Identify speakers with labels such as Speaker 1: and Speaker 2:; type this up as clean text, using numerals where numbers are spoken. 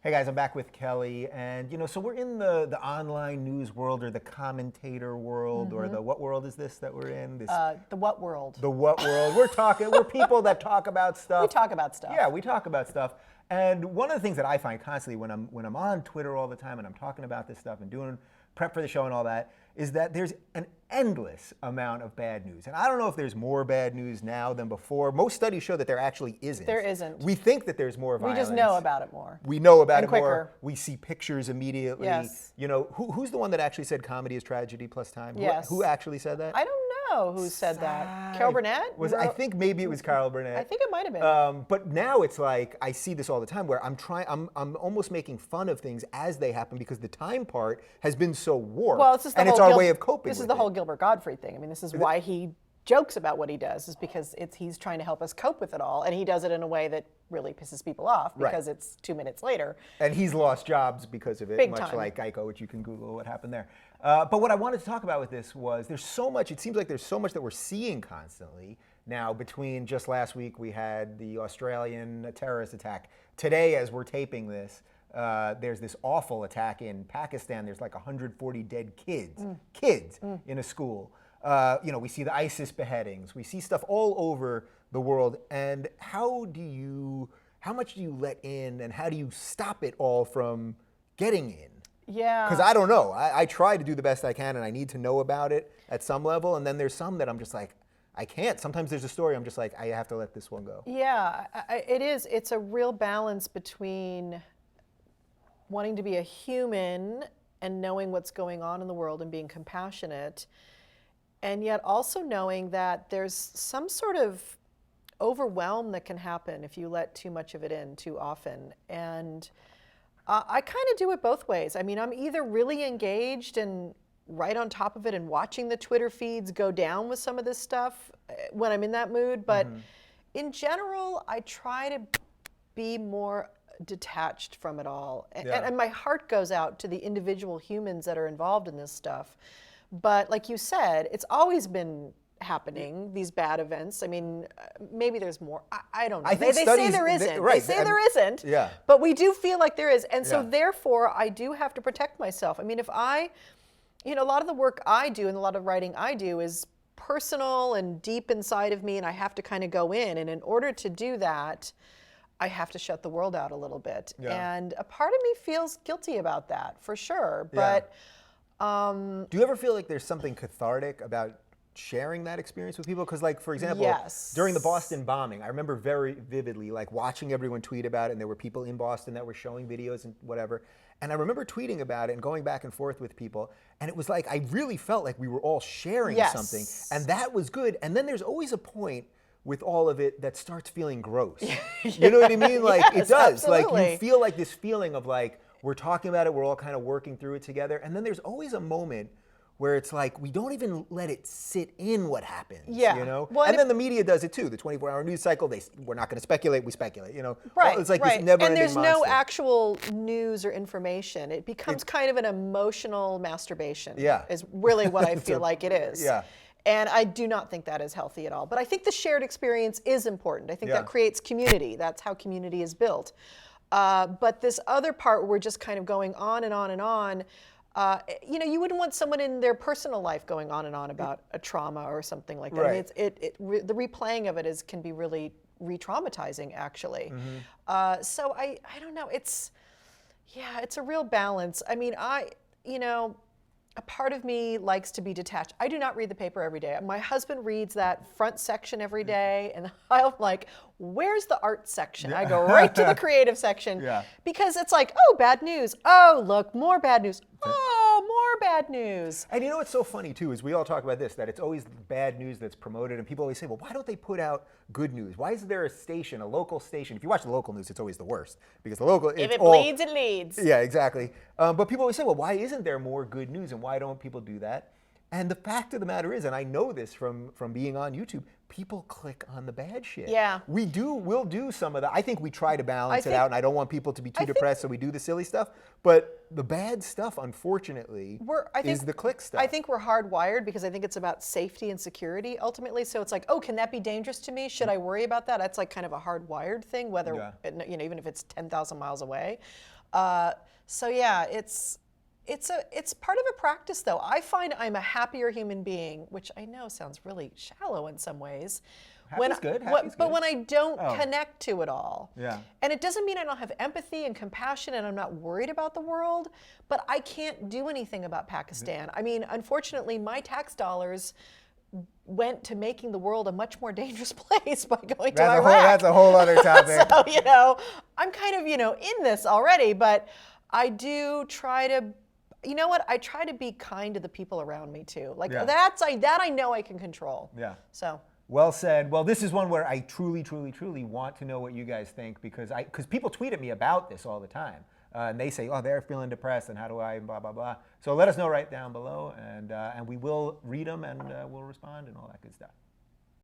Speaker 1: Hey guys, I'm back with Kelly, and so we're in the online news world, or the commentator world, or the what world is this that we're in?
Speaker 2: The what world?
Speaker 1: The what world? We're people that talk about stuff.
Speaker 2: We talk about stuff.
Speaker 1: Yeah, we talk about stuff. And one of the things that I find constantly when I'm on Twitter all the time and I'm talking about this stuff and doing prep for the show and all that, is that there's an endless amount of bad news. And I don't know if there's more bad news now than before. Most studies show that there actually isn't.
Speaker 2: There isn't.
Speaker 1: We think that there's more violence.
Speaker 2: We just know about it more.
Speaker 1: We know about it
Speaker 2: quicker.
Speaker 1: more. We see pictures immediately.
Speaker 2: Yes.
Speaker 1: Who's the one that actually said comedy is tragedy plus time?
Speaker 2: Yes.
Speaker 1: Who actually said that?
Speaker 2: I don't know who said that. Carol Burnett?
Speaker 1: I think maybe it was Carol Burnett.
Speaker 2: I think it might have been.
Speaker 1: But now it's like, I see this all the time where I'm almost making fun of things as they happen because the time part has been so warped.
Speaker 2: Well, it's
Speaker 1: our way of coping.
Speaker 2: This is the whole Gilbert Gottfried thing. I mean, this is why he jokes about what he does, is because he's trying to help us cope with it all, and he does it in a way that really pisses people off because it's 2 minutes later.
Speaker 1: And he's lost jobs because of it,
Speaker 2: Big
Speaker 1: much
Speaker 2: time.
Speaker 1: like Geico, which you can Google what happened there. But what I wanted to talk about with this was there's so much, it seems like there's so much that we're seeing constantly. Now, between just last week, we had the Australian terrorist attack. Today, as we're taping this, there's this awful attack in Pakistan. There's like 140 dead kids in a school. We see the ISIS beheadings. We see stuff all over the world. And how much do you let in, and how do you stop it all from getting in?
Speaker 2: Yeah.
Speaker 1: Because I don't know. I try to do the best I can, and I need to know about it at some level. And then there's some that I'm just like, I can't. Sometimes there's a story I'm just like, I have to let this one go.
Speaker 2: Yeah, it is. It's a real balance between wanting to be a human and knowing what's going on in the world and being compassionate, and yet also knowing that there's some sort of overwhelm that can happen if you let too much of it in too often. And I kind of do it both ways. I mean, I'm either really engaged and right on top of it and watching the Twitter feeds go down with some of this stuff when I'm in that mood, but in general, I try to be more detached from it all. And my heart goes out to the individual humans that are involved in this stuff. But like you said, it's always been happening, these bad events. I mean, maybe there's more. I don't know. They say there isn't. They say there isn't.
Speaker 1: Yeah.
Speaker 2: But we do feel like there is. And so therefore, I do have to protect myself. I mean, if a lot of the work I do and a lot of writing I do is personal and deep inside of me, and I have to kind of go in. And in order to do that, I have to shut the world out a little bit.
Speaker 1: Yeah.
Speaker 2: And a part of me feels guilty about that, for sure. But
Speaker 1: do you ever feel like there's something cathartic about sharing that experience with people? Because, like, for example, during the Boston bombing, I remember very vividly, like, watching everyone tweet about it, and there were people in Boston that were showing videos and whatever. And I remember tweeting about it and going back and forth with people, and it was like, I really felt like we were all sharing something, and that was good. And then there's always a point with all of it that starts feeling gross. You know what I mean? Like, it does.
Speaker 2: Absolutely.
Speaker 1: Like, you feel like this feeling of like, we're talking about it, we're all kind of working through it together. And then there's always a moment where it's like, we don't even let it sit in what happens, you know?
Speaker 2: Well,
Speaker 1: and then the media does it too. The 24-hour news cycle, we're not going to speculate, we speculate, you know?
Speaker 2: Right,
Speaker 1: It's like this never-ending
Speaker 2: and there's
Speaker 1: monster.
Speaker 2: no actual news or information. It becomes kind of an emotional masturbation, is really what I feel like it is.
Speaker 1: Yeah.
Speaker 2: And I do not think that is healthy at all. But I think the shared experience is important. I think that creates community. That's how community is built. But this other part where we're just kind of going on and on and on, you wouldn't want someone in their personal life going on and on about a trauma or something like that.
Speaker 1: Right.
Speaker 2: I mean, the replaying of it can be really re-traumatizing, actually. So I don't know. It's a real balance. I mean, a part of me likes to be detached. I do not read the paper every day. My husband reads that front section every day, and I'm like, where's the art section? I go right to the creative section because it's like, oh, bad news. Oh, look, more bad news. Oh, more bad news.
Speaker 1: And you know what's so funny too is we all talk about this, that it's always bad news that's promoted, and people always say, well, why don't they put out good news? Why is there a local station? If you watch the local news, it's always the worst because the local.
Speaker 2: If it bleeds, it leads.
Speaker 1: Yeah, exactly. But people always say, well, why isn't there more good news, and why don't people do that? And the fact of the matter is, and I know this from being on YouTube, people click on the bad shit.
Speaker 2: Yeah.
Speaker 1: We'll do some of that. I think we try to balance it out, and I don't want people to be too depressed, so we do the silly stuff. But the bad stuff, unfortunately, is the click stuff.
Speaker 2: I think we're hardwired because I think it's about safety and security ultimately. So it's like, oh, can that be dangerous to me? Should I worry about that? That's like kind of a hardwired thing, whether, even if it's 10,000 miles away. So yeah, it's part of a practice though. I find I'm a happier human being, which I know sounds really shallow in some ways.
Speaker 1: Happy's good. Happy's
Speaker 2: But
Speaker 1: good.
Speaker 2: when I don't
Speaker 1: Oh.
Speaker 2: connect to it all.
Speaker 1: Yeah.
Speaker 2: And it doesn't mean I don't have empathy and compassion and I'm not worried about the world, but I can't do anything about Pakistan. I mean, unfortunately, my tax dollars went to making the world a much more dangerous place by going to Iraq.
Speaker 1: That's a whole other topic.
Speaker 2: So, I'm kind of, in this already, but I do try to, I try to be kind to the people around me too. Like
Speaker 1: Yeah.
Speaker 2: that I know I can control.
Speaker 1: Yeah.
Speaker 2: So.
Speaker 1: Well said. Well, this is one where I truly, truly, truly want to know what you guys think because people tweet at me about this all the time. And they say, oh, they're feeling depressed and how do I, blah, blah, blah. So let us know right down below and we will read them and we'll respond and all that good stuff.